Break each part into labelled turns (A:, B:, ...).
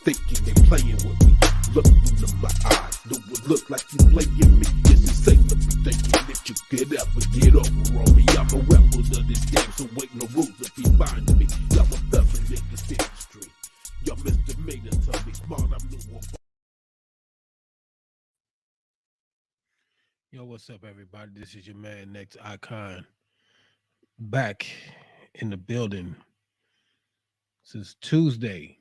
A: thinking they playing with me. Look into my eyes, do it look like you playing me? This is safe to be thinking that you could ever get over on me. I'm a rebel of this game, so ain't no rules if you find me. I'm a felon in this industry. Y'all misdemeanors tell me smart, I'm new.
B: Yo, what's up, everybody? This is your man, Next Icon, back in the building. Since Tuesday,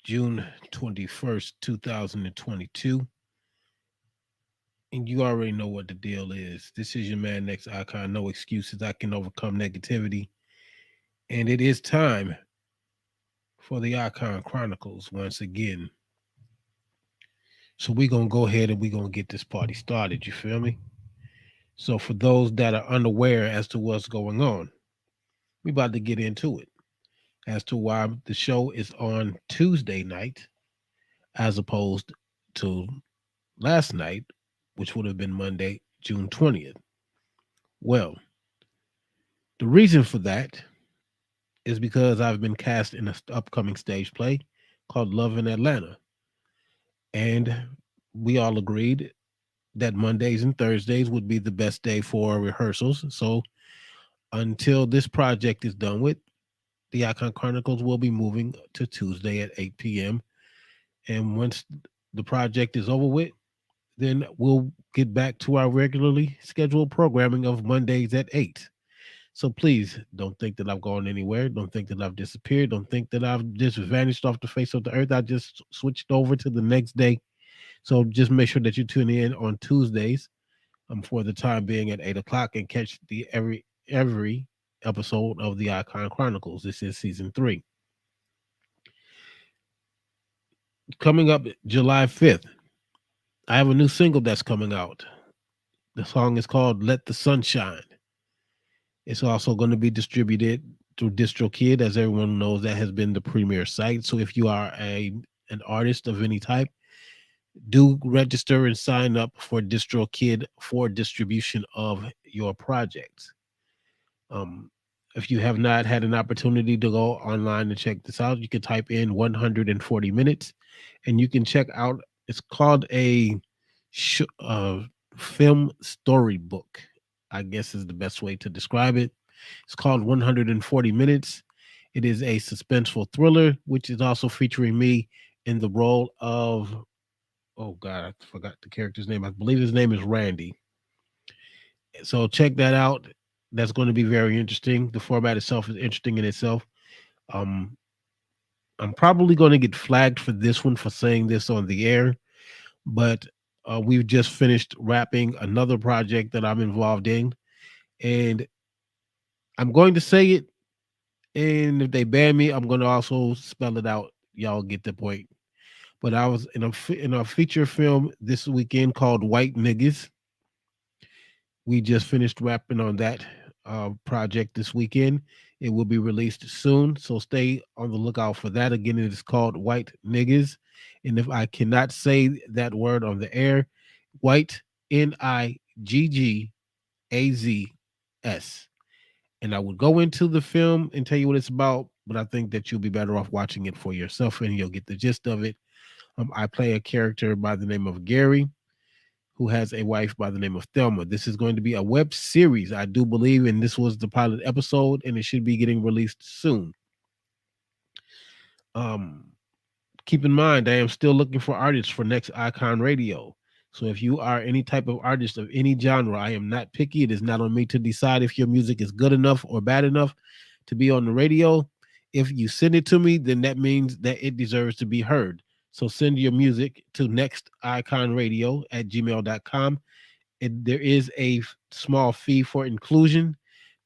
B: June 21st, 2022. And you already know what the deal is. This is your man, Next Icon. No excuses. I can overcome negativity. And it is time for the ICON Chronicles once again. So we're going to go ahead and we're going to get this party started. You feel me? So for those that are unaware as to what's going on, we about to get into it as to why the show is on Tuesday night as opposed to last night, which would have been Monday, June 20th. Well, the reason for that is because I've been cast in an upcoming stage play called Love in Atlanta. And we all agreed that Mondays and Thursdays would be the best day for rehearsals. So until this project is done with, the Icon Chronicles will be moving to Tuesday at 8 p.m. And once the project is over with, then we'll get back to our regularly scheduled programming of Mondays at 8. So please don't think that I've gone anywhere. Don't think that I've disappeared. Don't think that I've just vanished off the face of the earth. I just switched over to the next day. So just make sure that you tune in on Tuesdays for the time being at 8 o'clock and catch the every episode of the Icon Chronicles. This is season 3. Coming up July 5th, I have a new single that's coming out. The song is called Let the Sun Shine. It's also going to be distributed through DistroKid. As everyone knows, that has been the premier site. So if you are an artist of any type, do register and sign up for DistroKid for distribution of your projects. Um, if you have not had an opportunity to go online and check this out, you can type in 140 minutes and you can check out, it's called a film storybook, I guess is the best way to describe it. It's called 140 minutes. It is a suspenseful thriller, which is also featuring me in the role of, oh God, I forgot the character's name. I believe his name is Randy. So check that out. That's going to be very interesting. The format itself is interesting in itself. Um, I'm probably going to get flagged for this one for saying this on the air, but we've just finished wrapping another project that I'm involved in, and I'm going to say it. And if they ban me, I'm going to also spell it out. Y'all get the point. But I was in a feature film this weekend called White Niggas. We just finished wrapping on that project this weekend. It will be released soon, so stay on the lookout for that. Again, it is called White Niggas, and if I cannot say that word on the air, White Niggazs. And I would go into the film and tell you what it's about, but I think that you'll be better off watching it for yourself, and you'll get the gist of it. I play a character by the name of Gary, who has a wife by the name of Thelma. This is going to be a web series, I do believe, and this was the pilot episode, and it should be getting released soon. Um, Keep in mind, I am still looking for artists for Next Icon Radio. So if you are any type of artist of any genre, I am not picky. It is not on me to decide if your music is good enough or bad enough to be on the radio. If you send it to me, then that means that it deserves to be heard. So send your music to nexticonradio@gmail.com. There is a small fee for inclusion.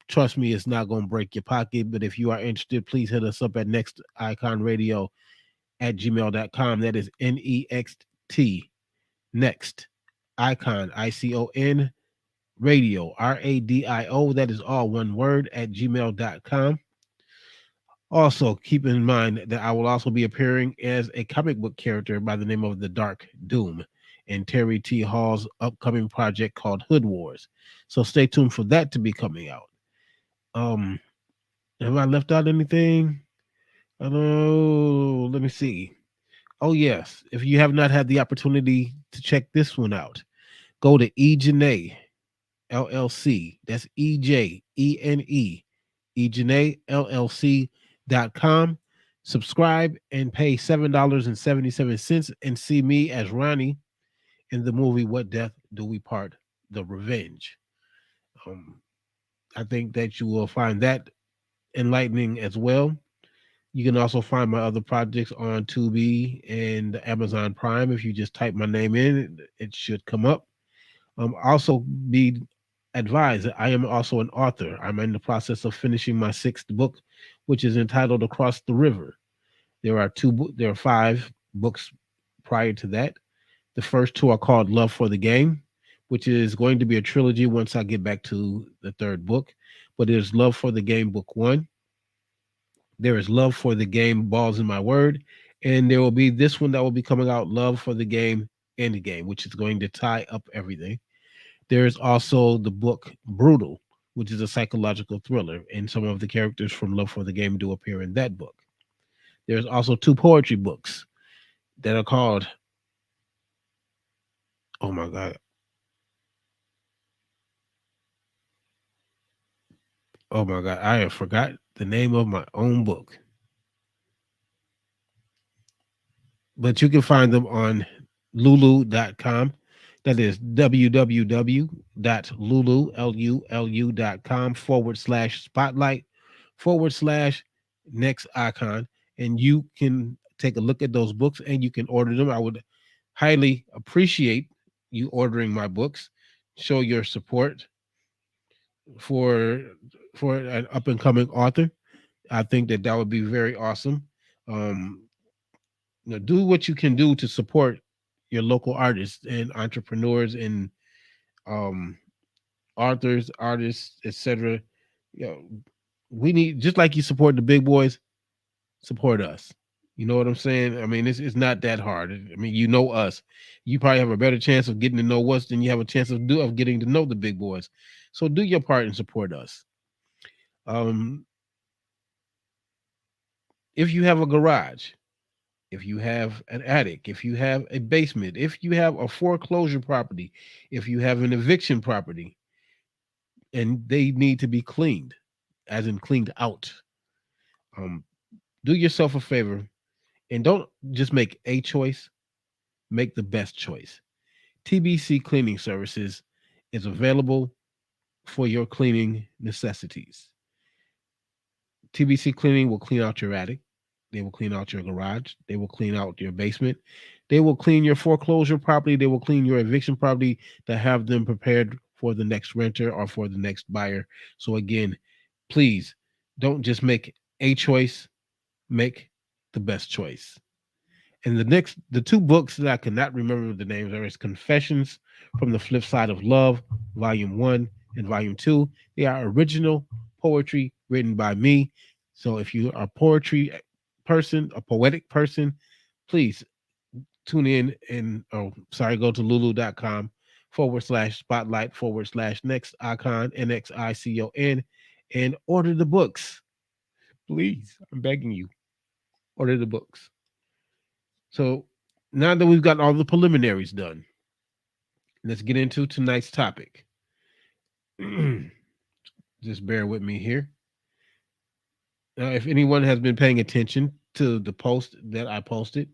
B: Trust me, it's not going to break your pocket. But if you are interested, please hit us up at nexticonradio@gmail.com. That is NEXT, next, icon, ICON, radio, RADIO. That is all one word at gmail.com. Also, keep in mind that I will also be appearing as a comic book character by the name of the Dark Doom in Terry T. Hall's upcoming project called Hood Wars. So stay tuned for that to be coming out. Um, have I left out anything? I don't know. Let me see. Oh, yes. If you have not had the opportunity to check this one out, go to EJNE LLC. That's EJENE, EJNE LLC.com. Subscribe and pay $7.77 and see me as Ronnie in the movie What Death Do We Part? The Revenge. Um, I think that you will find that enlightening as well. You can also find my other projects on Tubi and Amazon Prime. If you just type my name in, it should come up. Also, be advised that I am also an author. I'm in the process of finishing my sixth book, which is entitled Across the River. There are five books prior to that. The first two are called Love for the Game, which is going to be a trilogy once I get back to the third book. But there's Love for the Game Book One. There is Love for the Game Balls in My Word. And there will be this one that will be coming out, Love for the Game End Game, which is going to tie up everything. There's also the book Brutal, which is a psychological thriller, and some of the characters from Love for the Game do appear in that book. There's also two poetry books that are called, oh my God, oh my God, I have forgot the name of my own book, but you can find them on lulu.com. That is www.lulu.com /spotlight /next icon. And you can take a look at those books and you can order them. I would highly appreciate you ordering my books. Show your support for an up and coming author. I think that that would be very awesome. Um, do what you can do to support your local artists and entrepreneurs and um, authors, artists, etc. You know, we need, just like you support the big boys, support us. You know what I'm saying? I mean, it's not that hard. I mean, you know us. You probably have a better chance of getting to know us than you have a chance of getting to know the big boys. So do your part and support us. Um, if you have a garage, if you have an attic, if you have a basement, if you have a foreclosure property, if you have an eviction property, and they need to be cleaned, as in cleaned out, um, do yourself a favor and don't just make a choice, make the best choice. TBC Cleaning Services is available for your cleaning necessities. TBC Cleaning will clean out your attic. They will clean out your garage. They will clean out your basement. They will clean your foreclosure property. They will clean your eviction property to have them prepared for the next renter or for the next buyer. So, again, please don't just make a choice, make the best choice. And the two books that I cannot remember the names are is Confessions from the Flip Side of Love, Volume 1 and Volume 2. They are original poetry written by me. So if you are a poetry person, a poetic person, please tune in and, oh, sorry, go to lulu.com /spotlight /next icon, NXICON, and order the books. Please, I'm begging you, order the books. So now that we've got all the preliminaries done, let's get into tonight's topic. Just bear with me here. Now, if anyone has been paying attention to the post that I posted,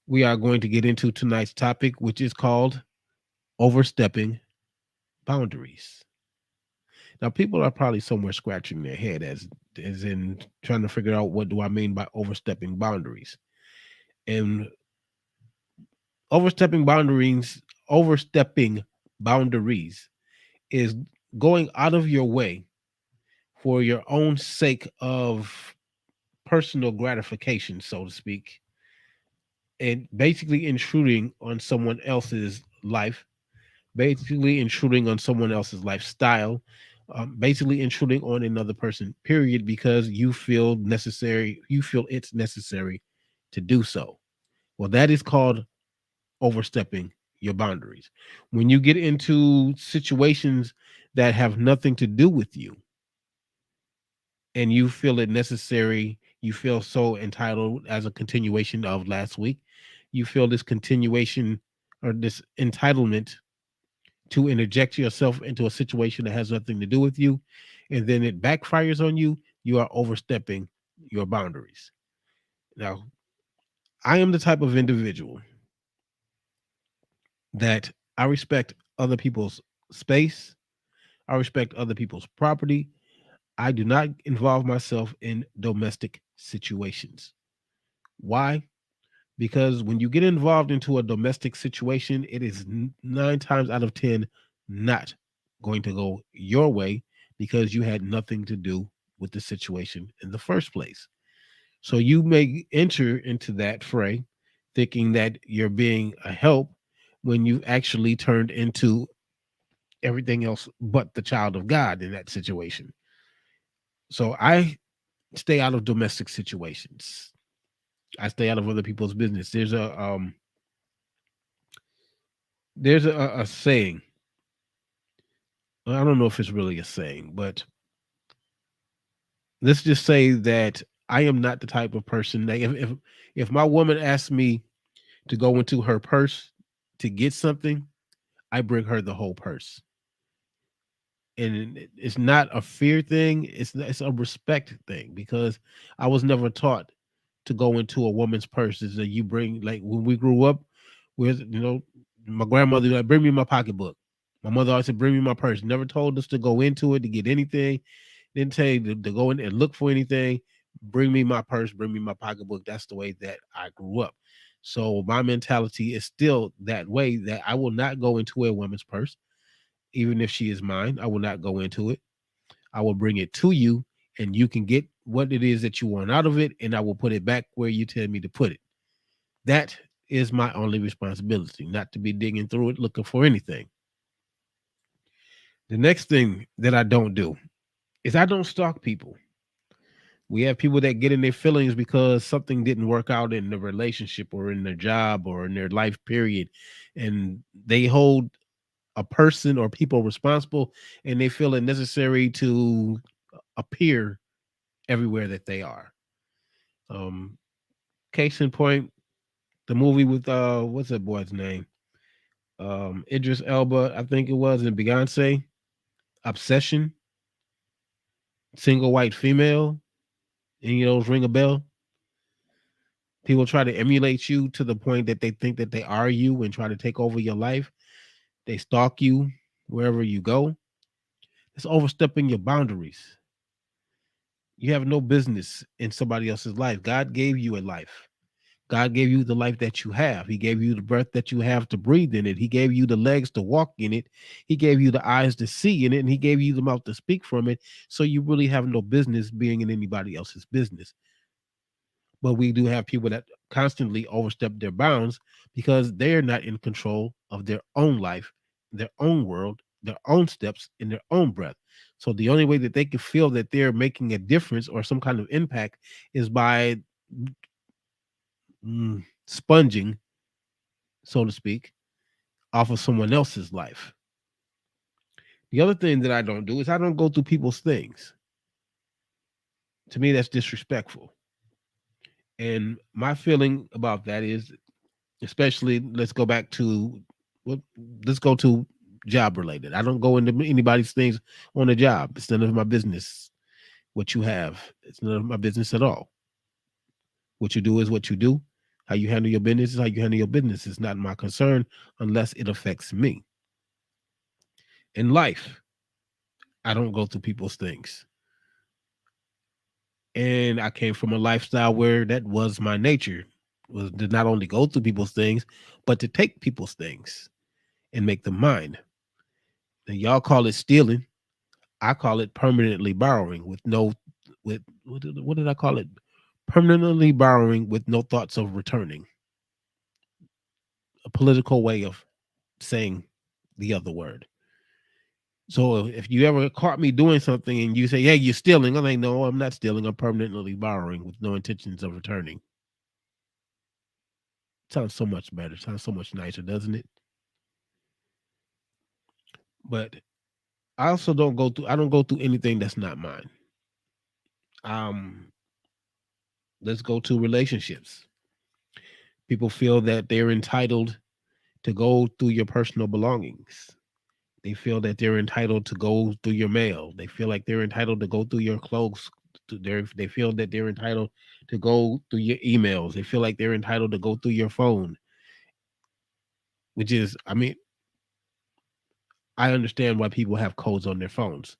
B: we are going to get into tonight's topic, which is called Overstepping Boundaries. Now, people are probably somewhere scratching their head as in trying to figure out what do I mean by overstepping boundaries. And overstepping boundaries, overstepping boundaries is going out of your way for your own sake of personal gratification, so to speak, and basically intruding on someone else's life, basically intruding on someone else's lifestyle, basically intruding on another person, period, because you feel it's necessary to do so. Well, that is called overstepping your boundaries. When you get into situations that have nothing to do with you and you feel it necessary, You feel so entitled as a continuation of last week. You feel this continuation or this entitlement to interject yourself into a situation that has nothing to do with you, and then it backfires on you. You are overstepping your boundaries. Now, I am the type of individual that I respect other people's space. I respect other people's property. I do not involve myself in domestic situations. Why? Because when you get involved into a domestic situation, it is 9 times out of 10 not going to go your way because you had nothing to do with the situation in the first place. So you may enter into that fray thinking that you're being a help when you actually turned into everything else but the child of God in that situation. So I stay out of domestic situations. I stay out of other people's business. There's a saying. I don't know if it's really a saying, but let's just say that I am not the type of person that if my woman asks me to go into her purse to get something, I bring her the whole purse. And it's not a fear thing, it's a respect thing because I was never taught to go into a woman's purse is that you bring like when we grew up with my grandmother like bring me my pocketbook. My mother always said bring me my purse. Never told us to go into it to get anything. Didn't tell you to go in and look for anything. Bring me my purse, bring me my pocketbook. That's the way that I grew up. So my mentality is still that way that I will not go into a woman's purse, even if she is mine. I will not go into it. I will bring it to you and you can get what it is that you want out of it, and I will put it back where you tell me to put it. That is my only responsibility, not to be digging through it looking for anything. The next thing that I don't do is I don't stalk people. We have people that get in their feelings because something didn't work out in the relationship or in their job or in their life period. And they hold a person or people responsible and they feel it necessary to appear everywhere that they are. Um, Case in point, the movie with what's that boy's name? Idris Elba, I think it was, and Beyonce, Obsession, single white female. Any of those ring a bell? People try to emulate you to the point that they think that they are you and try to take over your life. They stalk you wherever you go. It's overstepping your boundaries. You have no business in somebody else's life. God gave you a life. God gave you the life that you have. He gave you the breath that you have to breathe in it. He gave you the legs to walk in it. He gave you the eyes to see in it. And he gave you the mouth to speak from it. So you really have no business being in anybody else's business. But we do have people that constantly overstep their bounds because they're not in control of their own life, their own world, their own steps, in their own breath. So the only way that they can feel that they're making a difference or some kind of impact is by sponging, so to speak, off of someone else's life. The other thing that I don't do is I don't go through people's things. To me, that's disrespectful. And my feeling about that is, especially, let's go back to what, let's go to job related. I don't go into anybody's things on the job. It's none of my business what you have. It's none of my business at all. What you do is what you do. How you handle your business is how you handle your business. It's not my concern unless it affects me. In life, I don't go through people's things. And I came from a lifestyle where that was my nature, was to not only go through people's things, but to take people's things and make them mine. And y'all call it stealing. I call it permanently borrowing with no, with what did I call it? Permanently borrowing with no thoughts of returning. A political way of saying the other word. So if you ever caught me doing something and you say, "Hey, you're stealing," I'm like, "No, I'm not stealing. I'm permanently borrowing with no intentions of returning." Sounds so much better. Sounds so much nicer, doesn't it? But I also don't go through. I don't go through anything that's not mine. Um, Let's go to relationships. People feel that they're entitled to go through your personal belongings. They feel that they're entitled to go through your mail. They feel like they're entitled to go through your clothes. They feel that they're entitled to go through your emails. They feel like they're entitled to go through your phone, which is, I mean, I understand why people have codes on their phones.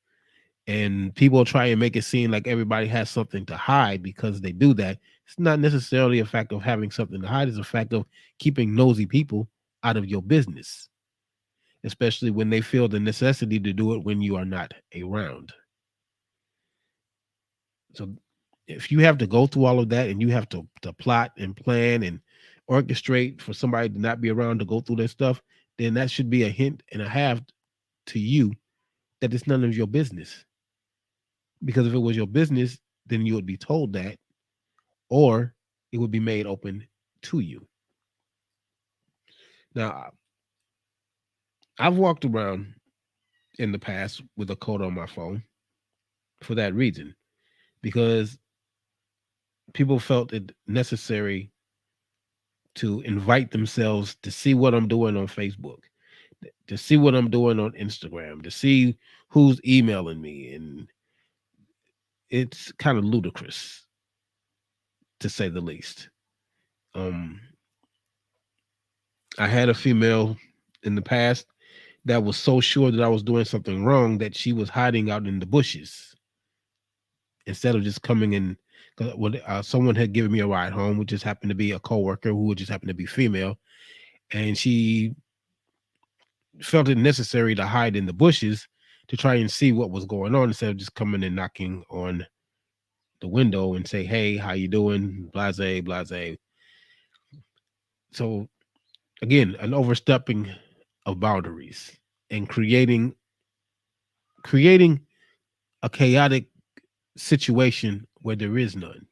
B: And people try and make it seem like everybody has something to hide because they do that. It's not necessarily a fact of having something to hide, it's a fact of keeping nosy people out of your business, especially when they feel the necessity to do it when you are not around. So if you have to go through all of that and you have to plot and plan and orchestrate for somebody to not be around to go through their stuff, then that should be a hint and a half to you that it's none of your business. Because if it was your business, then you would be told that, or it would be made open to you. Now, I've walked around in the past with a code on my phone for that reason, because people felt it necessary to invite themselves to see what I'm doing on Facebook, to see what I'm doing on Instagram, to see who's emailing me. And it's kind of ludicrous, to say the least. Um, I had a female in the past that was so sure that I was doing something wrong that she was hiding out in the bushes instead of just coming in. 'Cause someone had given me a ride home, which just happened to be a coworker who just happened to be female, and she felt it necessary to hide in the bushes to try and see what was going on instead of just coming and knocking on the window and say, "Hey, how you doing?" Blase, blase. So again, an overstepping of boundaries and creating a chaotic situation where there is none.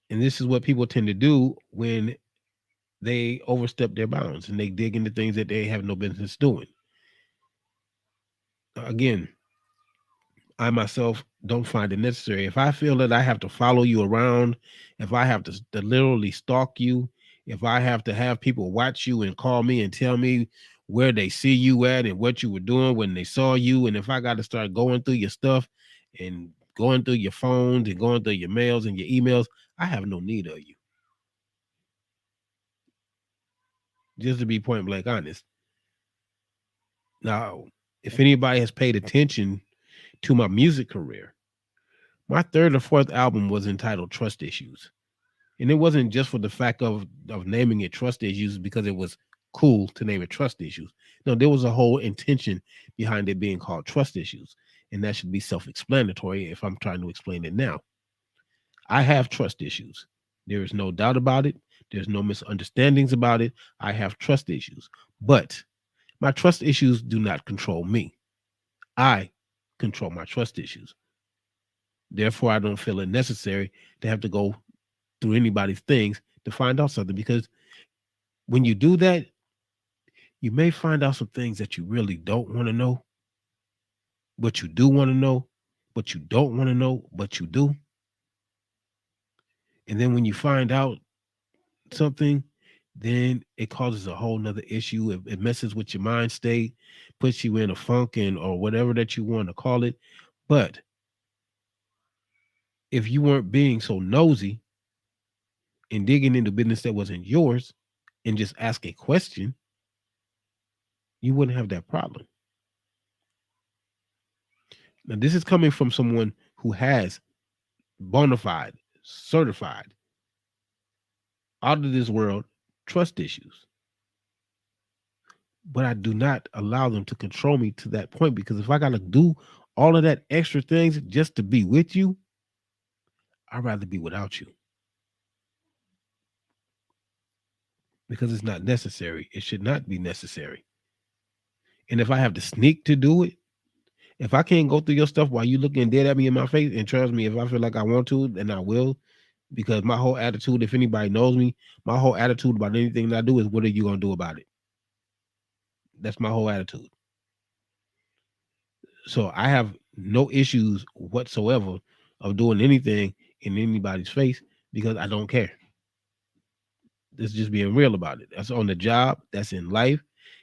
B: And this is what people tend to do when they overstep their bounds and they dig into things that they have no business doing. Again, I myself don't find it necessary. If I feel that I have to follow you around, if I have to literally stalk you, if I have to have people watch you and call me and tell me where they see you at and what you were doing when they saw you, and if I got to start going through your stuff and going through your phones and going through your mails and your emails, I have no need of you. Just to be point blank honest. Now, if anybody has paid attention to my music career, my third or fourth album was entitled Trust Issues. And it wasn't just for the fact of naming it Trust Issues because it was cool to name it Trust Issues. No, there was a whole intention behind it being called Trust Issues. And that should be self-explanatory if I'm trying to explain it now. I have trust issues. There is no doubt about it. There's no misunderstandings about it. I have trust issues. But my trust issues do not control me. I control my trust issues. Therefore, I don't feel it necessary to have to go through anybody's things to find out something, because when you do that, you may find out some things that you really don't want to know, but you do want to know, but you don't want to know, but you do. And then when you find out something, then it causes a whole nother issue. It messes with your mind state, puts you in a funk and or whatever that you want to call it. But if you weren't being so nosy and digging into business that wasn't yours and just ask a question, you wouldn't have that problem. Now, this is coming from someone who has bona fide, certified, out of this world trust issues. But I do not allow them to control me to that point, because if I got to do all of that extra things just to be with you, I'd rather be without you, because it's not necessary. It should not be necessary. And if I have to sneak to do it, if I can't go through your stuff while you looking dead at me in my face, and trust me, if I feel like I want to, then I will. Because my whole attitude, if anybody knows me, my whole attitude about anything that I do is, what are you gonna do about it? That's my whole attitude. So I have no issues whatsoever of doing anything in anybody's face. because I don't care. It's just being real about it. That's on the job. That's in life.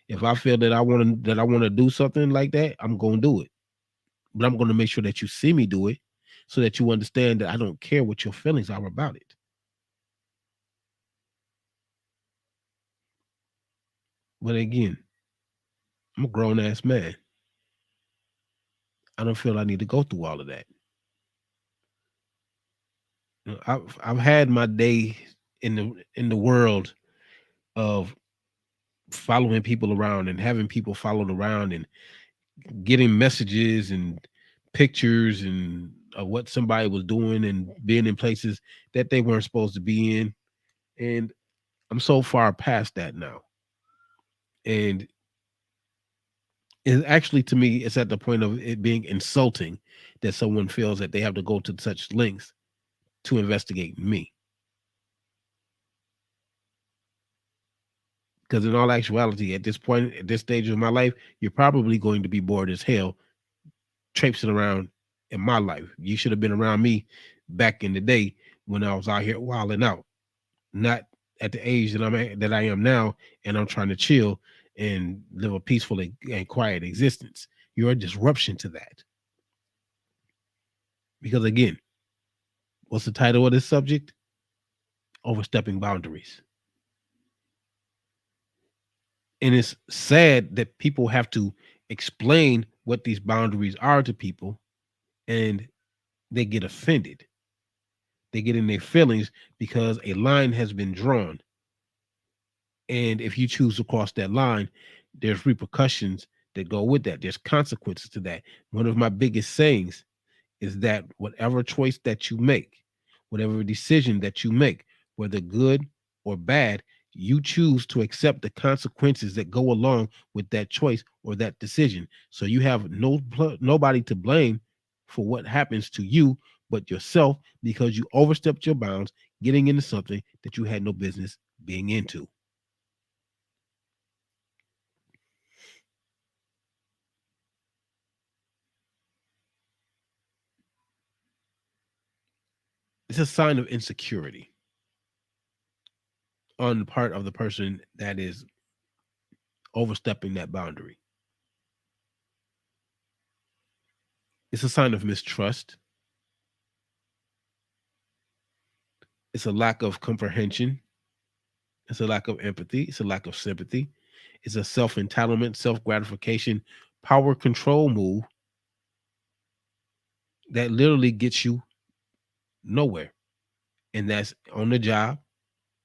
B: If I feel that I want to do something like that, I'm gonna do it. But I'm gonna make sure that you see me do it, so that you understand that I don't care what your feelings are about it. But again, I'm a grown ass man. I don't feel I need to go through all of that. I've had my day in the world of following people around and having people followed around and getting messages and pictures and of what somebody was doing and being in places that they weren't supposed to be in. And I'm so far past that now. And it actually, to me, it's at the point of it being insulting that someone feels that they have to go to such lengths to investigate me. Because in all actuality, at this point, at this stage of my life, you're probably going to be bored as hell traipsing around in my life. You should have been around me back in the day when I was out here wilding out, not at the age that I am now, and I'm trying to chill and live a peaceful and quiet existence. You're a disruption to that. Because again, what's the title of this subject? Overstepping boundaries. And it's sad that people have to explain what these boundaries are to people, and they get offended. They get in their feelings because a line has been drawn. And if you choose to cross that line, there's repercussions that go with that. There's consequences to that. One of my biggest sayings is that whatever choice that you make, whatever decision that you make, whether good or bad, you choose to accept the consequences that go along with that choice or that decision. So you have nobody to blame for what happens to you but yourself, because you overstepped your bounds getting into something that you had no business being into. It's a sign of insecurity on the part of the person that is overstepping that boundary. It's a sign of mistrust. It's a lack of comprehension. It's a lack of empathy. It's a lack of sympathy. It's a self entitlement, self gratification, power control move that literally gets you nowhere. And that's on the job,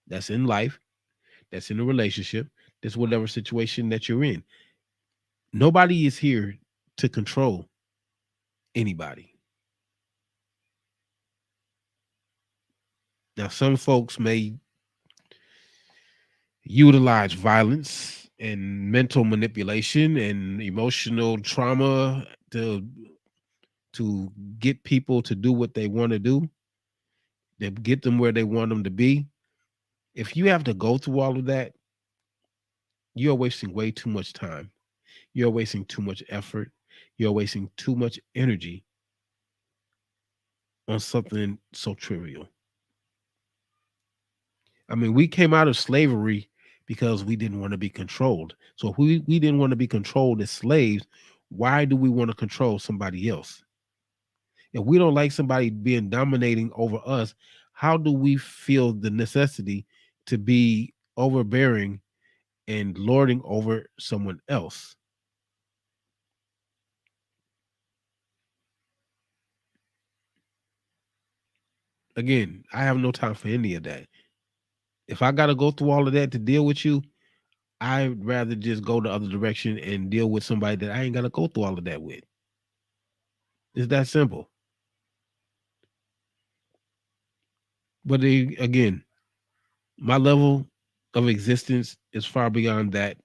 B: that's in life, that's in a relationship, that's whatever situation that you're in. Nobody is here to control anybody. Now, some folks may utilize violence and mental manipulation and emotional trauma to get people to do what they want to do, to get them where they want them to be. If you have to go through all of that, you're wasting way too much time. You're wasting too much effort. You're wasting too much energy on something so trivial. I mean, we came out of slavery because we didn't want to be controlled. So if we didn't want to be controlled as slaves, why do we want to control somebody else? If we don't like somebody being dominating over us, how do we feel the necessity to be overbearing and lording over someone else? Again, I have no time for any of that. If I got to go through all of that to deal with you, I'd rather just go the other direction and deal with somebody that I ain't got to go through all of that with. It's that simple. But again, my level of existence is far beyond that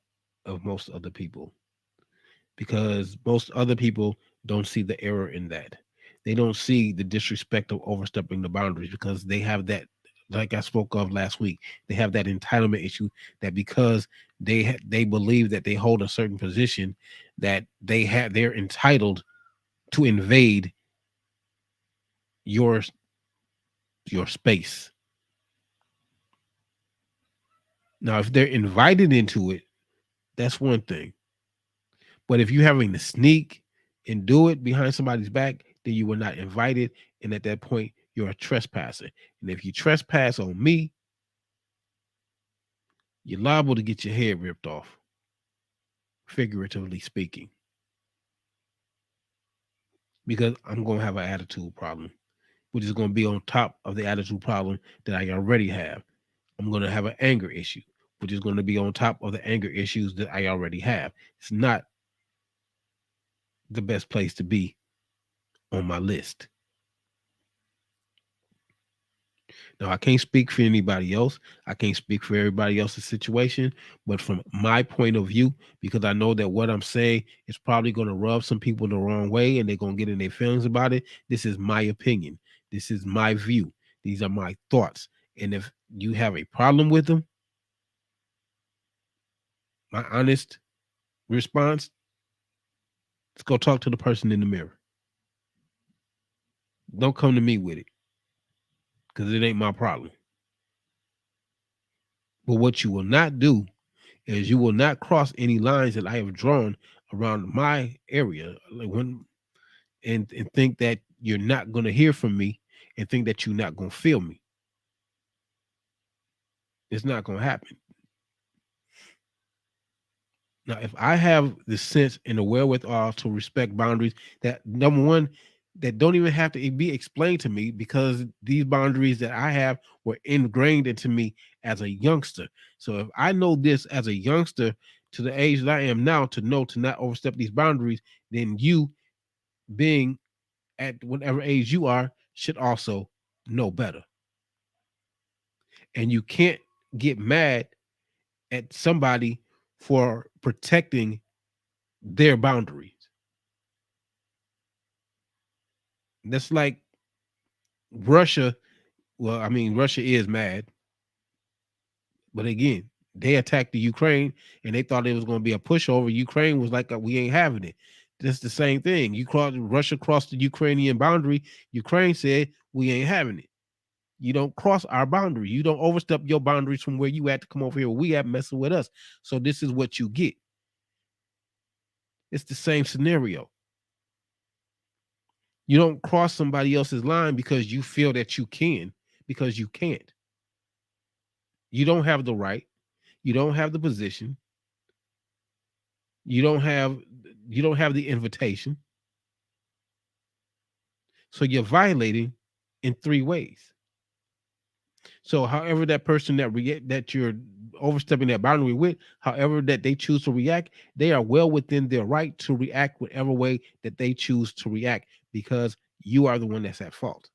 B: of most other people, because most other people don't see the error in that. They don't see the disrespect of overstepping the boundaries because they have that, like I spoke of last week, they have that entitlement issue that because they believe that they hold a certain position, that they're entitled to invade your your space. Now, if they're invited into it, that's one thing. But if you're having to sneak and do it behind somebody's back, then you were not invited. And at that point, you're a trespasser. And if you trespass on me, you're liable to get your head ripped off, figuratively speaking, because I'm going to have an attitude problem, which is going to be on top of the attitude problem that I already have. I'm going to have an anger issue, which is going to be on top of the anger issues that I already have. It's not the best place to be on my list. Now, I can't speak for anybody else. I can't speak for everybody else's situation, but from my point of view, because I know that what I'm saying is probably going to rub some people the wrong way and they're going to get in their feelings about it. This is my opinion. This is my view. These are my thoughts. And if you have a problem with them, my honest response, let's go talk to the person in the mirror. Don't come to me with it because it ain't my problem. But what you will not do is you will not cross any lines that I have drawn around my area, like when and think that you're not going to hear from me and think that you're not going to feel me. It's not going to happen. Now, if I have the sense and the wherewithal to respect boundaries, that number one, that don't even have to be explained to me because these boundaries that I have were ingrained into me as a youngster. So if I know this as a youngster to the age that I am now to know to not overstep these boundaries, then you being at whatever age you are should also know better. And you can't get mad at somebody for protecting their boundaries. That's like Russia. Well, I mean, Russia is mad, but again, they attacked the Ukraine and they thought it was going to be a pushover. Ukraine was like, we ain't having it. That's the same thing. Russia crossed the Ukrainian boundary. Ukraine said, we ain't having it. You don't cross our boundary. You don't overstep your boundaries from where you at to come over here where we at messing with us. So this is what you get. It's the same scenario. You don't cross somebody else's line because you feel that you can, because you can't. You don't have the right. You don't have the position. You don't have the invitation. So you're violating in three ways. So however that person that you're overstepping that boundary with, however that they choose to react, they are well within their right to react whatever way that they choose to react because you are the one that's at fault.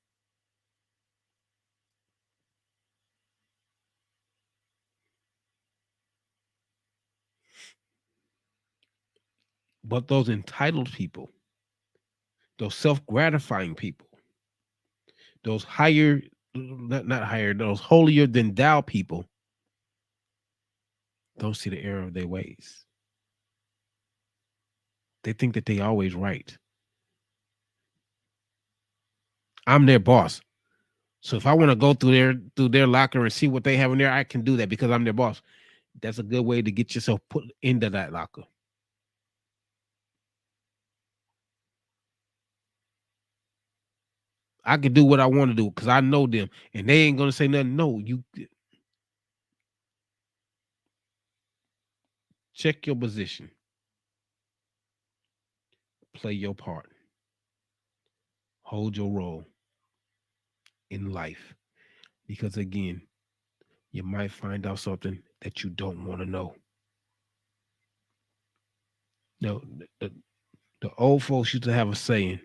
B: But those entitled people, those self-gratifying people, those higher, not higher, those holier than thou people don't see the error of their ways. They think that they always right. I'm their boss. So if I want to go through their locker and see what they have in there, I can do that because I'm their boss. That's a good way to get yourself put into that locker. I can do what I want to do because I know them and they ain't gonna say nothing. No, you check your position, play your part, hold your role in life. Because again, you might find out something that you don't want to know. No, the old folks used to have a saying: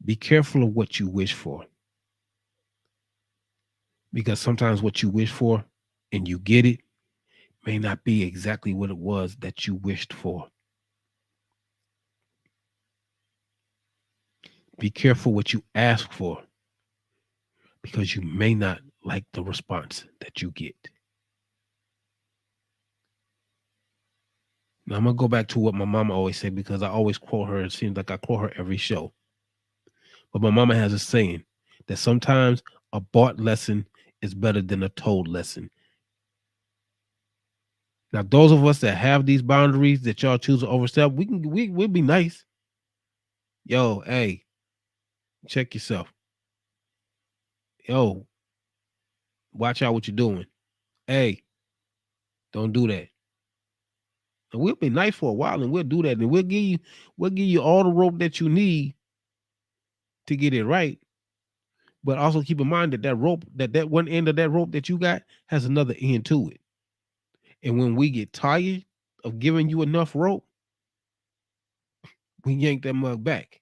B: be careful of what you wish for. Because sometimes what you wish for and you get it may not be exactly what it was that you wished for. Be careful what you ask for because you may not like the response that you get. Now, I'm going to go back to what my mama always said because I always quote her. It seems like I quote her every show. But my mama has a saying that sometimes a bought lesson is better than a told lesson. Now, those of us that have these boundaries that y'all choose to overstep, we'll be nice. Yo, hey, check yourself. Yo, watch out what you're doing. Hey, don't do that. And we'll be nice for a while, and we'll do that, and we'll give you all the rope that you need to get it right. But also keep in mind that that rope, that one end of that rope that you got has another end to it. And when we get tired of giving you enough rope, we yank that mug back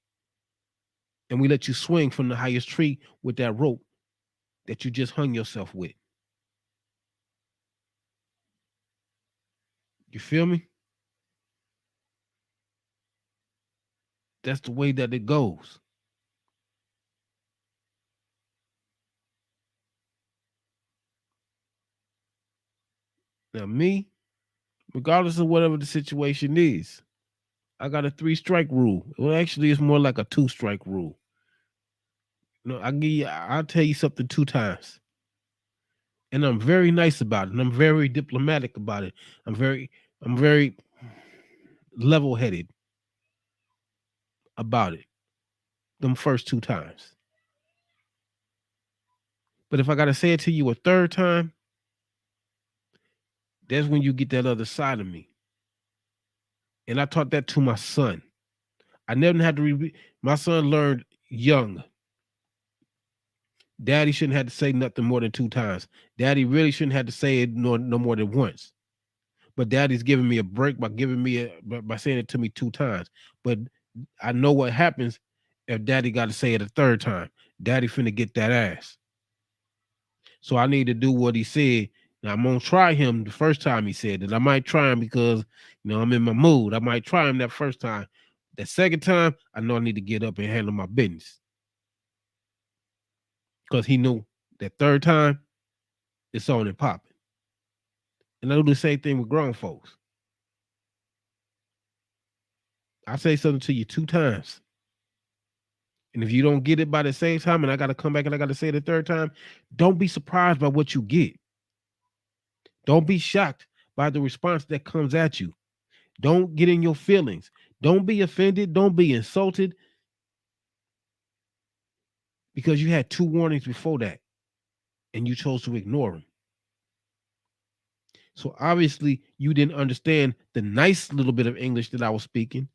B: and we let you swing from the highest tree with that rope that you just hung yourself with. You feel me? That's the way that it goes. Now, me, regardless of whatever the situation is, I got a 3-strike rule. Well, actually, it's more like a 2-strike rule. No, I'll tell you something 2 times. And I'm very nice about it. And I'm very diplomatic about it. I'm very level-headed about it. Them first 2 times. But if I gotta say it to you a third time, that's when you get that other side of me. And I taught that to my son. I never had to repeat. My son learned young. Daddy shouldn't have to say nothing more than 2 times. Daddy really shouldn't have to say it no more than once. But daddy's giving me a break by saying it to me 2 times. But I know what happens if daddy got to say it a third time. Daddy finna get that ass. So I need to do what he said. Now I'm gonna try him the first time he said it. I might try him because I'm in my mood. I might try him that first time. The second time, I know I need to get up and handle my business. Because he knew that third time, it's on and popping. And I do the same thing with grown folks. I say something to you 2 times. And if you don't get it by the same time, and I got to come back and I got to say it the third time, don't be surprised by what you get. Don't be shocked by the response that comes at you. Don't get in your feelings. Don't be offended. Don't be insulted because you had 2 warnings before that and you chose to ignore them. So obviously, you didn't understand the nice little bit of English that I was speaking.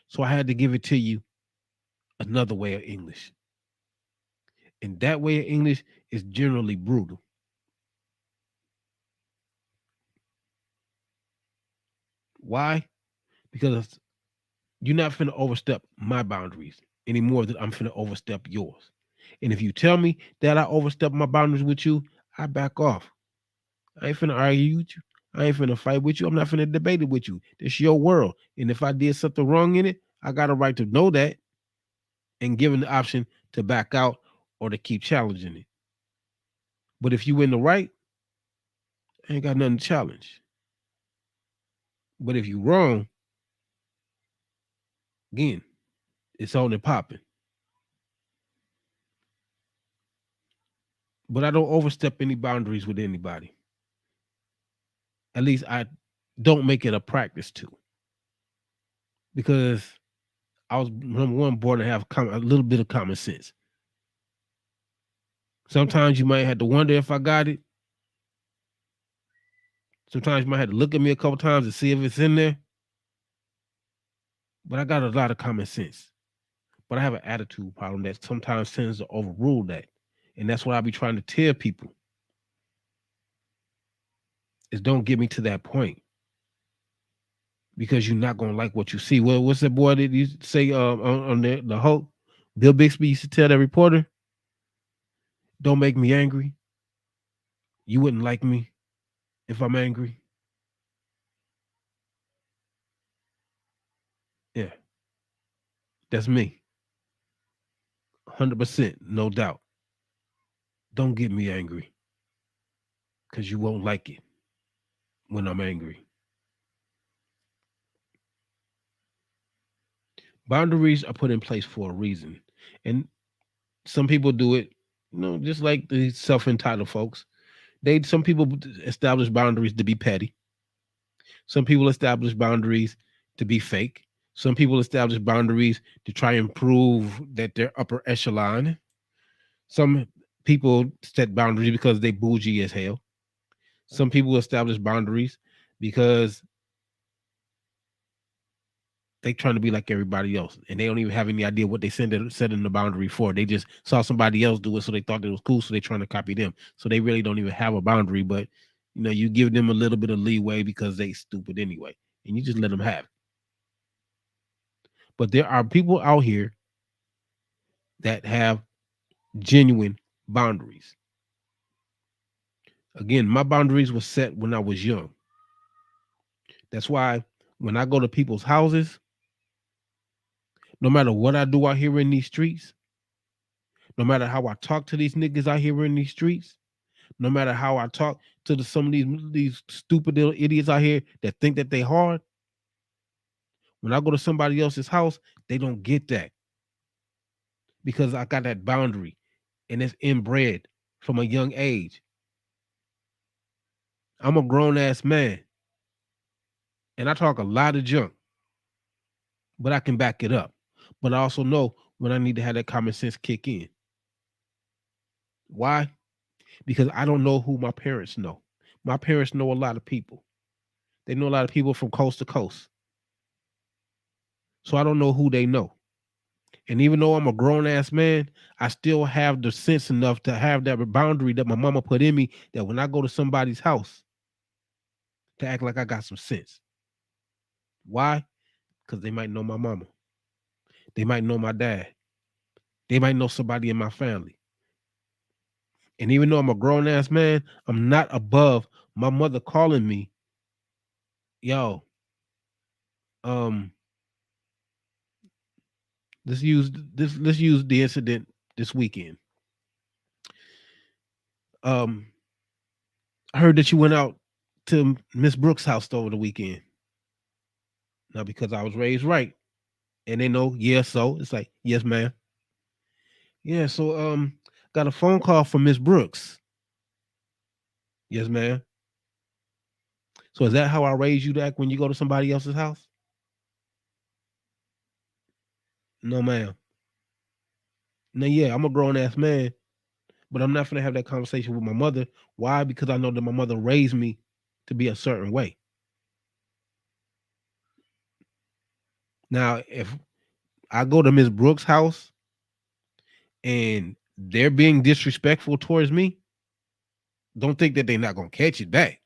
B: So I had to give it to you another way of English. And that way of English is generally brutal. Why? Because you're not finna overstep my boundaries any more than I'm finna overstep yours. And if you tell me that I overstep my boundaries with you, I back off. I ain't finna argue with you. I ain't finna fight with you. I'm not finna debate it with you. It's your world. And if I did something wrong in it, I got a right to know that and given the option to back out or to keep challenging it. But if you in the right, I ain't got nothing to challenge. But if you wrong, again, it's on and popping. But I don't overstep any boundaries with anybody. At least I don't make it a practice to. Because I was, number one, born to have a little bit of common sense. Sometimes you might have to wonder if I got it. Sometimes you might have to look at me a couple times to see if it's in there. But I got a lot of common sense. But I have an attitude problem that sometimes tends to overrule that. And that's what I be trying to tell people is don't get me to that point. Because you're not gonna like what you see. Well, what's that boy that used to say on the Hulk? Bill Bixby used to tell that reporter, "Don't make me angry. You wouldn't like me if I'm angry." Yeah, that's me. 100%, no doubt. Don't get me angry because you won't like it when I'm angry. Boundaries are put in place for a reason, and some people do it, just like the self entitled folks. Some people establish boundaries to be petty. Some people establish boundaries to be fake. Some people establish boundaries to try and prove that they're upper echelon. Some people set boundaries because they bougie as hell. Some people establish boundaries because they trying to be like everybody else, and they don't even have any idea what they setting the boundary for. They just saw somebody else do it, so they thought it was cool, so they trying to copy them. So they really don't even have a boundary, but you give them a little bit of leeway because they stupid anyway, and you just let them have it. But there are people out here that have genuine boundaries. Again, my boundaries were set when I was young. That's why when I go to people's houses, no matter what I do out here in these streets, no matter how I talk to these niggas out here in these streets, no matter how I talk to some of these stupid little idiots out here that think that they hard, when I go to somebody else's house, they don't get that because I got that boundary and it's inbred from a young age. I'm a grown ass man and I talk a lot of junk, but I can back it up. But I also know when I need to have that common sense kick in. Why? Because I don't know who my parents know. My parents know a lot of people. They know a lot of people from coast to coast. So I don't know who they know. And even though I'm a grown ass man, I still have the sense enough to have that boundary that my mama put in me that when I go to somebody's house, to act like I got some sense. Why? Because they might know my mama. They might know my dad. They might know somebody in my family. And even though I'm a grown ass man, I'm not above my mother calling me, yo, um, let's use the incident this weekend. Um, I heard that you went out to Miss Brooks' house over the weekend. Now, because I was raised right, and they know, yeah, so it's like, yes, ma'am. Yeah, so got a phone call from Miss Brooks. Yes, ma'am. So is that how I raise you to act when you go to somebody else's house? No, ma'am. Now, yeah, I'm a grown ass man, but I'm not gonna have that conversation with my mother. Why? Because I know that my mother raised me to be a certain way. Now, if I go to Miss Brooks' house and they're being disrespectful towards me, don't think that they're not gonna catch it back.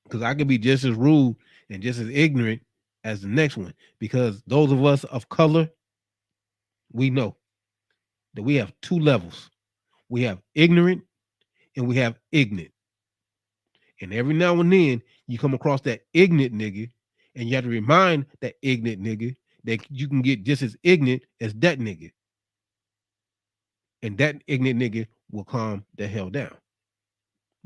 B: Because I could be just as rude and just as ignorant as the next one. Because those of us of color, we know that we have two levels. We have ignorant and we have ignorant. And every now and then you come across that ignorant nigga, and you have to remind that ignorant nigga that you can get just as ignorant as that nigga. And that ignorant nigga will calm the hell down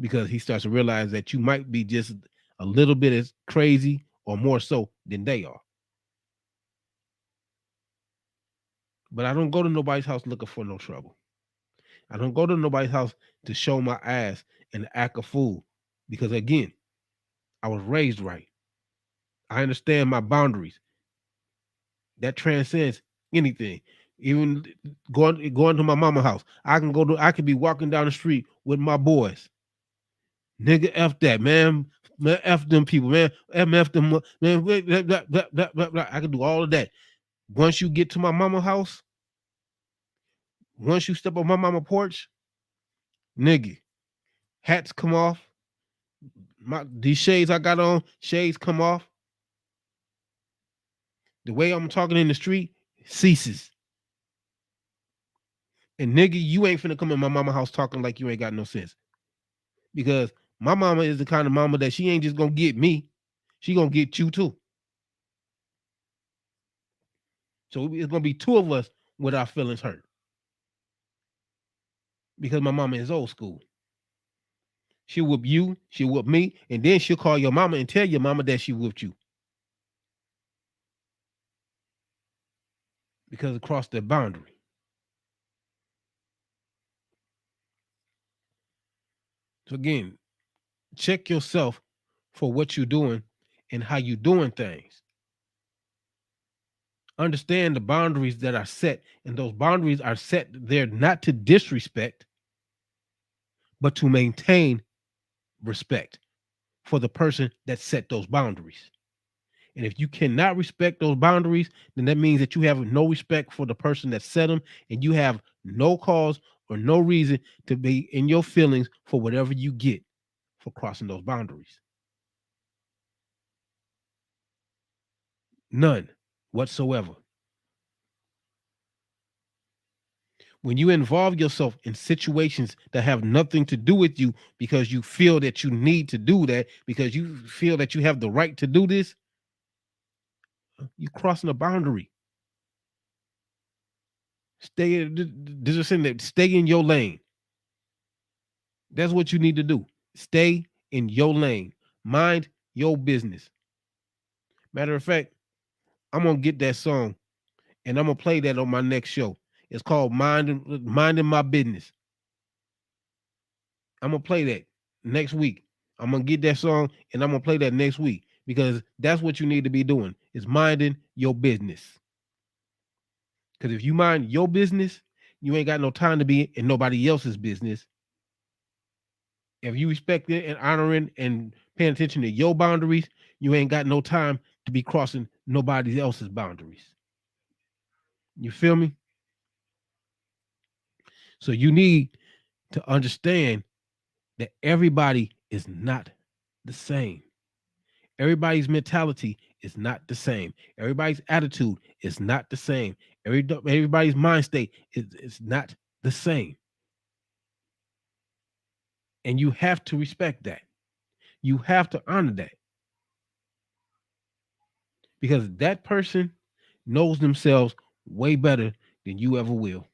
B: because he starts to realize that you might be just a little bit as crazy or more so than they are. But I don't go to nobody's house looking for no trouble. I don't go to nobody's house to show my ass and act a fool because, again, I was raised right. I understand my boundaries. That transcends anything. Even going to my mama house, I could be walking down the street with my boys. Nigga, f that, man. Man, f them people, man. F them, man. Blah, blah, blah, blah, blah, blah. I can do all of that. Once you get to my mama house, once you step on my mama porch, nigga, hats come off. These shades I got on, shades come off. The way I'm talking in the street ceases. And nigga, you ain't finna come in my mama house talking like you ain't got no sense. Because my mama is the kind of mama that she ain't just gonna get me, she gonna get you too. So it's gonna be two of us with our feelings hurt. Because my mama is old school. She'll whoop you, she'll whoop me, and then she'll call your mama and tell your mama that she whooped you. Because it crossed the boundary. So again, check yourself for what you're doing and how you're doing things. Understand the boundaries that are set, and those boundaries are set there not to disrespect, but to maintain respect for the person that set those boundaries. And if you cannot respect those boundaries, then that means that you have no respect for the person that set them, and you have no cause or no reason to be in your feelings for whatever you get for crossing those boundaries. None whatsoever. When you involve yourself in situations that have nothing to do with you because you feel that you need to do that, because you feel that you have the right to do this, you crossing a boundary. Stay in your lane. That's what you need to do. Stay in your lane. Mind your business. Matter of fact, I'm gonna get that song and I'm gonna play that on my next show. It's called Minding My Business. I'm gonna play that next week. I'm gonna get that song and I'm gonna play that next week because that's what you need to be doing is minding your business. Because if you mind your business, you ain't got no time to be in nobody else's business. If you respect it and honoring and paying attention to your boundaries, you ain't got no time to be crossing nobody else's boundaries. You feel me? So you need to understand that everybody is not the same. Everybody's mentality is not the same. Everybody's attitude is not the same. Everybody's mind state is not the same. And you have to respect that. You have to honor that because that person knows themselves way better than you ever will.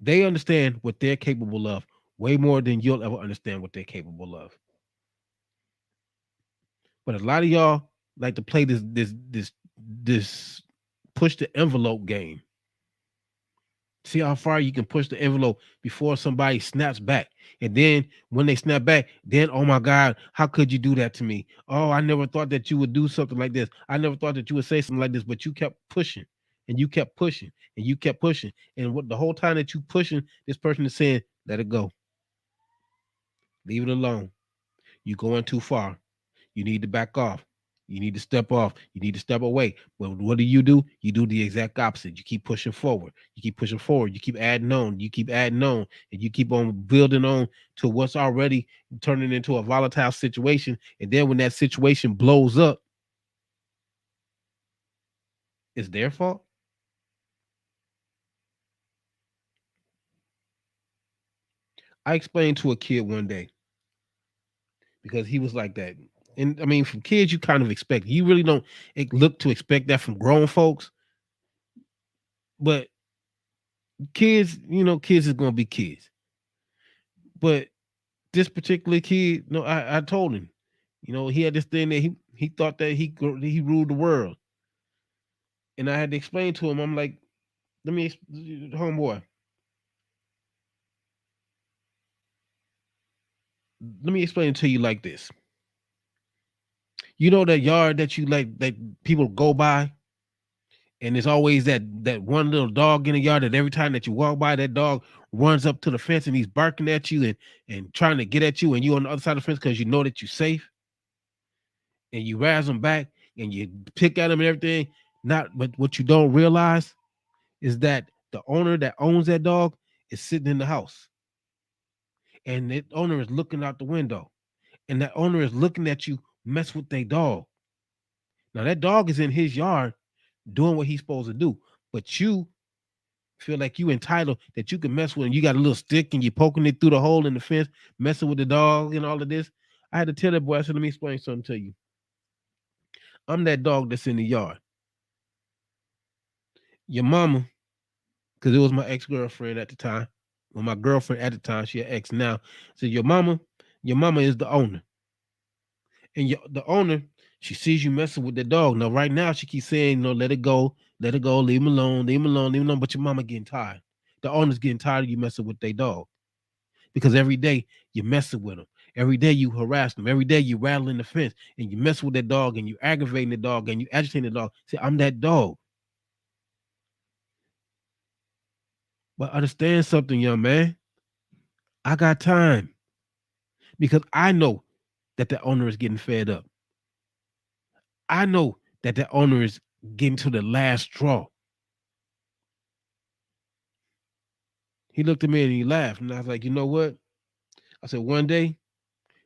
B: They understand what they're capable of way more than you'll ever understand what they're capable of. But a lot of y'all like to play this push the envelope game. See how far you can push the envelope before somebody snaps back. And then when they snap back, then, oh my God, how could you do that to me? Oh, I never thought that you would do something like this. I never thought that you would say something like this, but you kept pushing and you kept pushing and you kept pushing. And what the whole time that you pushing, this person is saying, let it go. Leave it alone. You're going too far. You need to back off. You need to step off. You need to step away. But what do? You do the exact opposite. You keep pushing forward. You keep pushing forward. You keep adding on. You keep adding on. And you keep on building on to what's already turning into a volatile situation. And then when that situation blows up, it's their fault. I explained to a kid one day because he was like that. And I mean, from kids, you kind of expect, you really don't look to expect that from grown folks. But kids, kids is going to be kids. But this particular kid, no, I told him, he had this thing that he thought that he ruled the world. And I had to explain to him, I'm like, homeboy, let me explain it to you like this. You know that yard that you like that people go by, and there's always that one little dog in the yard that every time that you walk by, that dog runs up to the fence and he's barking at you and trying to get at you, and you on the other side of the fence because you know that you're safe, and you razz them back and you pick at them and everything. But what you don't realize is that the owner that owns that dog is sitting in the house, and that owner is looking out the window, and that owner is looking at you mess with their dog. Now that dog is in his yard doing what he's supposed to do, but you feel like you entitled that you can mess with him. You got a little stick and you're poking it through the hole in the fence, messing with the dog and all of this. I had to tell that boy, I said, let me explain something to you. I'm that dog that's in the yard. Your mama, because it was my ex-girlfriend at the time. Well, my girlfriend at the time, she an ex now. So your mama is the owner. And the owner, she sees you messing with the dog. Now, right now, she keeps saying, let it go, leave him alone, leave him alone, leave him alone. But your mama getting tired. The owner's getting tired of you messing with their dog. because every day you're messing with them. Every day you harass them. Every day you rattling the fence and you mess with that dog and you aggravating the dog and you agitating the dog. See, I'm that dog. But understand something, young man. I got time because I know that the owner is getting fed up. I know that the owner is getting to the last straw. He looked at me and he laughed. And I was like, you know what? I said, one day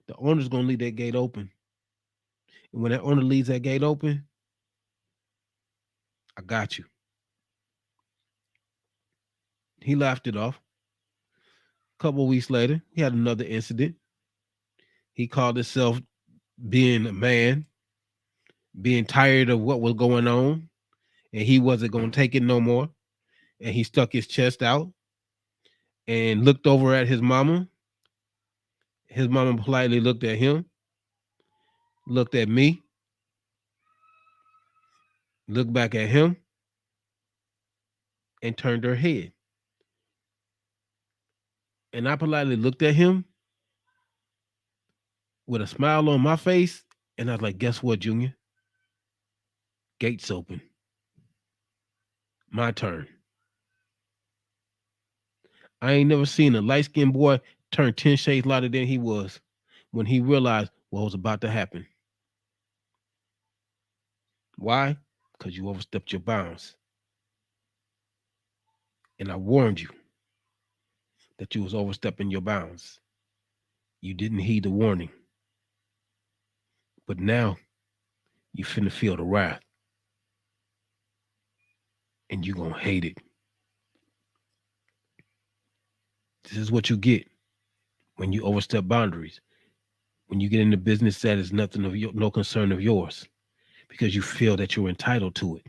B: the owner's going to leave that gate open. And when that owner leaves that gate open, I got you. He laughed it off. A couple of weeks later, he had another incident. He called himself being a man, being tired of what was going on, and he wasn't going to take it no more. And he stuck his chest out and looked over at his mama. His mama politely looked at him, looked at me, looked back at him, and turned her head. And I politely looked at him with a smile on my face, and I was like, guess what, Junior? Gates open. My turn. I ain't never seen a light-skinned boy turn 10 shades lighter than he was when he realized what was about to happen. Why? Because you overstepped your bounds. And I warned you that you was overstepping your bounds. You didn't heed the warning. But now you finna feel the wrath. And you gonna hate it. This is what you get when you overstep boundaries. When you get into business that is nothing of your, no concern of yours. Because you feel that you're entitled to it.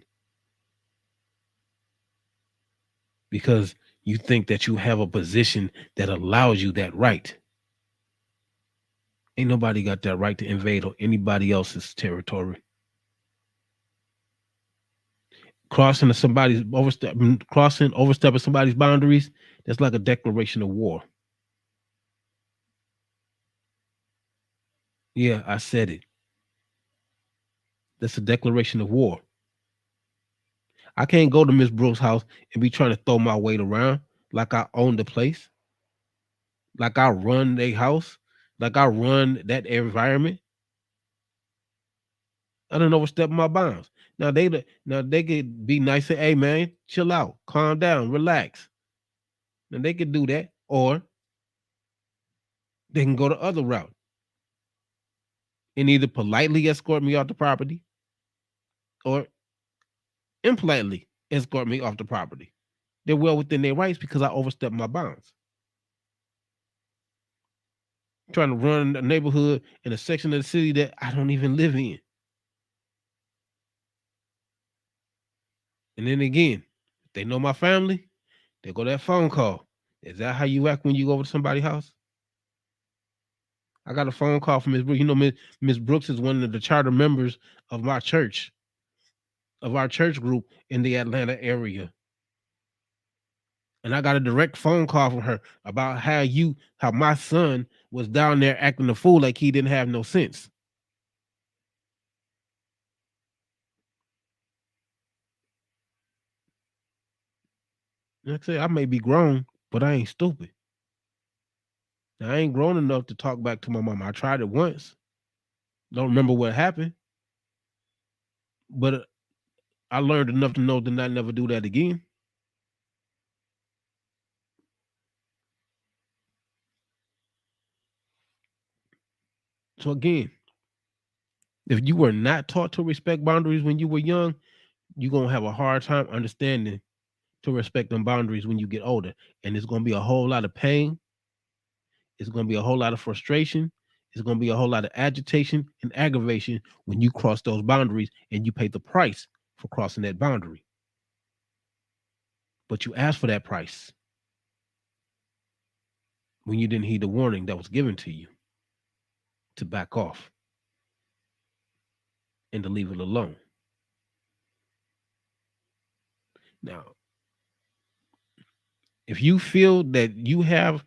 B: Because you think that you have a position that allows you that right. Ain't nobody got that right to invade on anybody else's territory. Overstepping somebody's boundaries, that's like a declaration of war. Yeah, I said it. That's a declaration of war. I can't go to Miss Brooks' house and be trying to throw my weight around like I own the place, like I run their house, like I run that environment. I don't overstep my bounds. Now they could be nice and, hey man, chill out, calm down, relax. Now they could do that, or they can go the other route and either politely escort me off the property or impolitely escort me off the property. They're well within their rights because I overstepped my bounds. Trying to run a neighborhood in a section of the city that I don't even live in. And then again, if they know my family, they go that phone call. Is that how you act when you go over to somebody's house? I got a phone call from Miss Brooks. You know, Miss Brooks is one of the charter members of my church, of our church group in the Atlanta area. And I got a direct phone call from her about how my son was down there acting a fool like he didn't have no sense. Like I say, I may be grown, but I ain't stupid. Now, I ain't grown enough to talk back to my mom. I tried it once. Don't remember what happened, but I learned enough to know to not never do that again. So again, if you were not taught to respect boundaries when you were young, you're gonna have a hard time understanding to respect them boundaries when you get older. And it's gonna be a whole lot of pain. It's gonna be a whole lot of frustration. It's gonna be a whole lot of agitation and aggravation when you cross those boundaries and you pay the price for crossing that boundary. But you asked for that price when you didn't heed the warning that was given to you to back off and to leave it alone. Now, if you feel that you have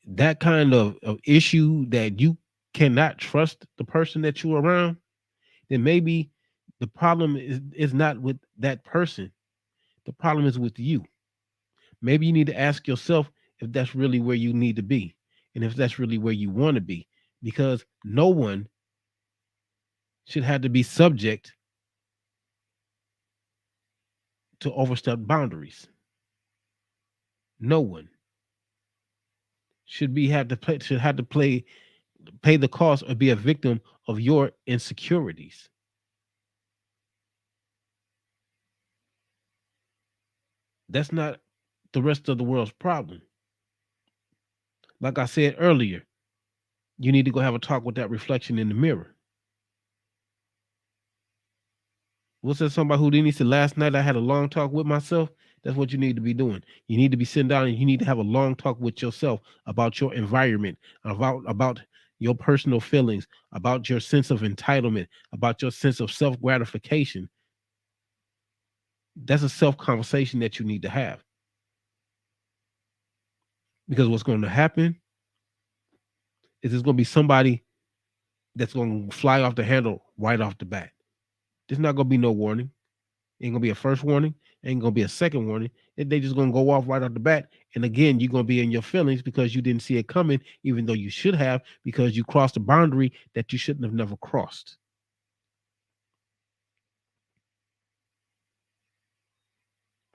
B: that kind of issue that you cannot trust the person that you're around, then maybe the problem is not with that person. The problem is with you. Maybe you need to ask yourself if that's really where you need to be and if that's really where you want to be, because no one should have to be subject to overstep boundaries. No one should have to pay the cost or be a victim of your insecurities. That's not the rest of the world's problem. Like I said earlier, you need to go have a talk with that reflection in the mirror. What's that somebody who didn't say last night I had a long talk with myself? That's what you need to be doing. You need to be sitting down and you need to have a long talk with yourself about your environment, about your personal feelings, about your sense of entitlement, about your sense of self gratification. That's a self conversation that you need to have, because what's going to happen is there's going to be somebody that's going to fly off the handle right off the bat. There's not going to be no warning. Ain't gonna be a first warning, ain't gonna be a second warning. They just gonna go off right off the bat. And again, you're gonna be in your feelings because you didn't see it coming, even though you should have, because you crossed a boundary that you shouldn't have never crossed.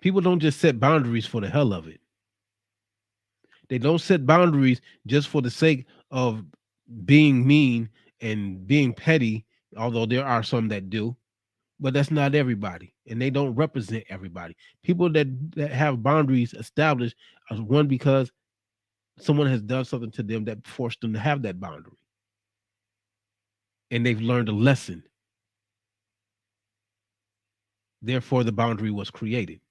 B: People don't just set boundaries for the hell of it. They don't set boundaries just for the sake of being mean and being petty, although there are some that do. But that's not everybody, and they don't represent everybody. People that have boundaries established are one because someone has done something to them that forced them to have that boundary, and they've learned a lesson. Therefore, the boundary was created.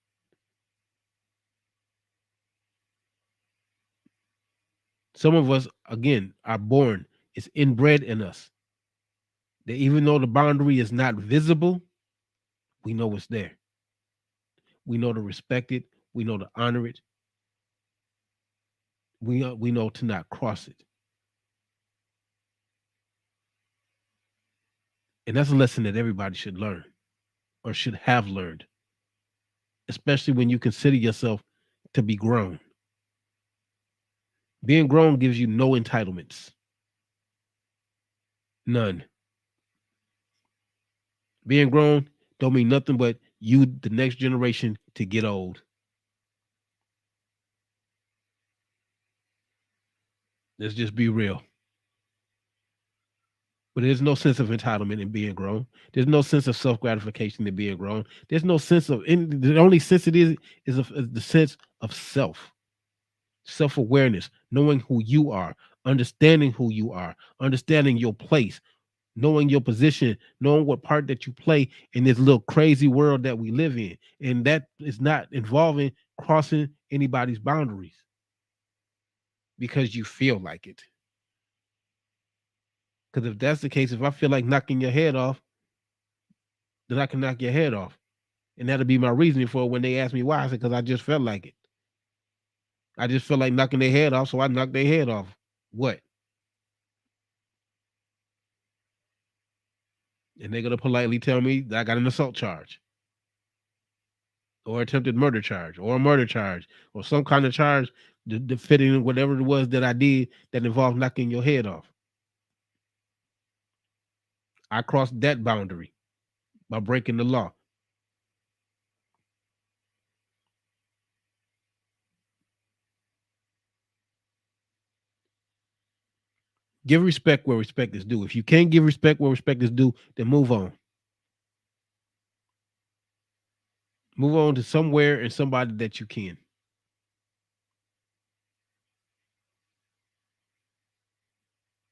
B: Some of us, again, are born, it's inbred in us that even though the boundary is not visible, we know it's there. We know to respect it. We know to honor it. We know to not cross it. And that's a lesson that everybody should learn or should have learned, especially when you consider yourself to be grown. Being grown gives you no entitlements. None. Being grown don't mean nothing but you, the next generation, to get old. Let's just be real. But there's no sense of entitlement in being grown. There's no sense of self gratification in being grown. There's no sense of the only sense it is the sense of self awareness, knowing who you are, understanding who you are, understanding your place, knowing your position, knowing what part that you play in this little crazy world that we live in. And that is not involving crossing anybody's boundaries because you feel like it. Because if that's the case, if I feel like knocking your head off, then I can knock your head off. And that'll be my reasoning for it when they ask me why. I said, because I just felt like it. I just felt like knocking their head off, so I knocked their head off. What? And they're going to politely tell me that I got an assault charge or attempted murder charge or a murder charge or some kind of charge fitting whatever it was that I did that involved knocking your head off. I crossed that boundary by breaking the law. Give respect where respect is due. If you can't give respect where respect is due, then move on. Move on to somewhere and somebody that you can.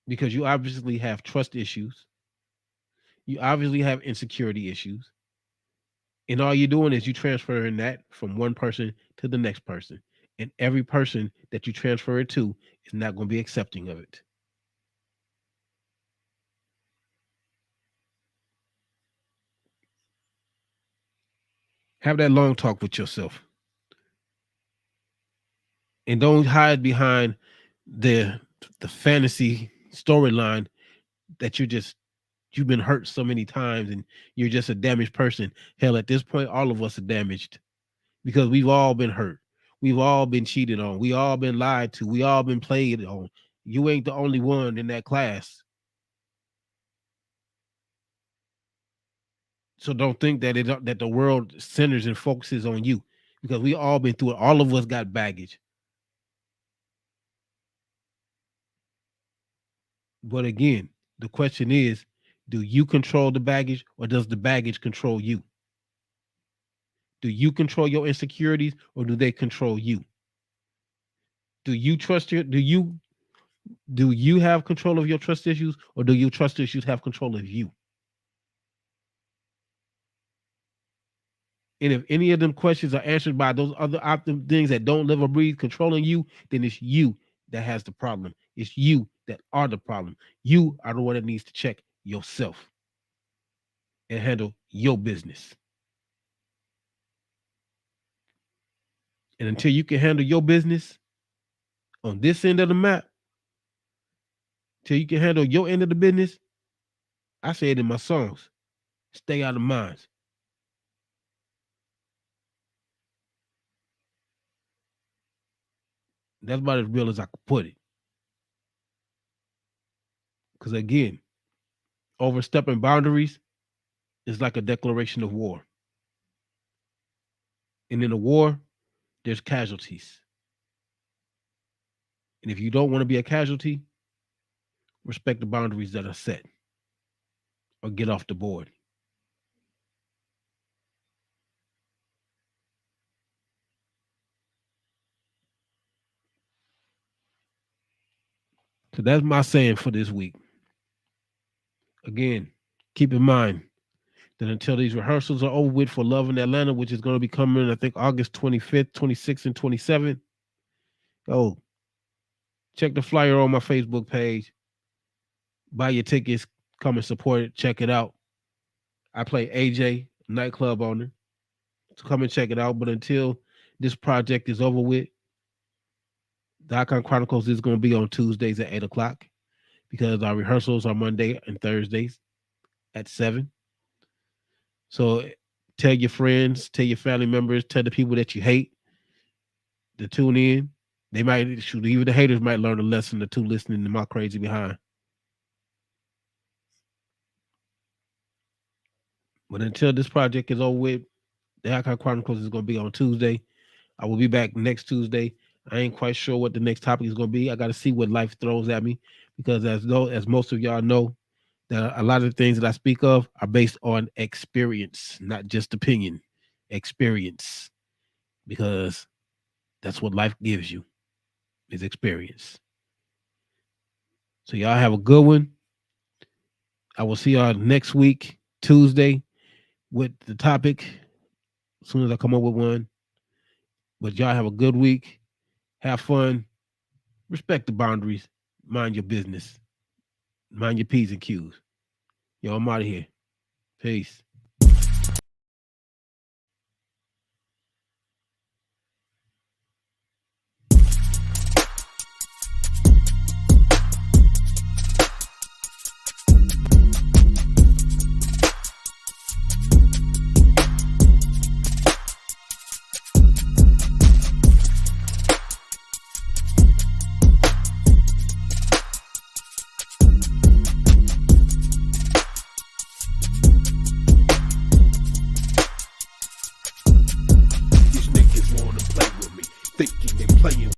B: Because you obviously have trust issues. You obviously have insecurity issues. And all you're doing is you transferring that from one person to the next person. And every person that you transfer it to is not going to be accepting of it. Have that long talk with yourself. And don't hide behind the fantasy storyline that you've been hurt so many times and you're just a damaged person. Hell, at this point, all of us are damaged because we've all been hurt. We've all been cheated on. We all been lied to. We all been played on. You ain't the only one in that class. So don't think that that the world centers and focuses on you, because we all been through it. All of us got baggage. But again, the question is, do you control the baggage or does the baggage control you? Do you control your insecurities or do they control you? Do you have control of your trust issues or do your trust issues have control of you? And if any of them questions are answered by those other things that don't live or breathe controlling you, then it's you that has the problem. It's you that are the problem. You are the one that needs to check yourself and handle your business. And until you can handle your business on this end of the map, till you can handle your end of the business, I say it in my songs, stay out of minds. That's about as real as I could put it. Because again, overstepping boundaries is like a declaration of war. And in a war, there's casualties. And if you don't want to be a casualty, respect the boundaries that are set or get off the board. So that's my saying for this week. Again, keep in mind that until these rehearsals are over with for Love in Atlanta, which is going to be coming, I think, August 25th, 26th, and 27th, check the flyer on my Facebook page. Buy your tickets, come and support it, check it out. I play AJ, nightclub owner. So come and check it out. But until this project is over with, the ICON Chronicles is going to be on Tuesdays at 8 o'clock because our rehearsals are Monday and Thursdays at 7. So tell your friends, tell your family members, tell the people that you hate to tune in. They might, even the haters might learn a lesson or two listening to my crazy behind. But until this project is over with, the ICON Chronicles is going to be on Tuesday. I will be back next Tuesday. I ain't quite sure what the next topic is going to be. I got to see what life throws at me because as most of y'all know, that a lot of the things that I speak of are based on experience, not just opinion, experience, because that's what life gives you is experience. So y'all have a good one. I will see y'all next week, Tuesday, with the topic as soon as I come up with one. But y'all have a good week. Have fun. Respect the boundaries. Mind your business. Mind your P's and Q's. Yo, I'm out of here. Peace.
A: These niggas wanna play with me, thinking they playing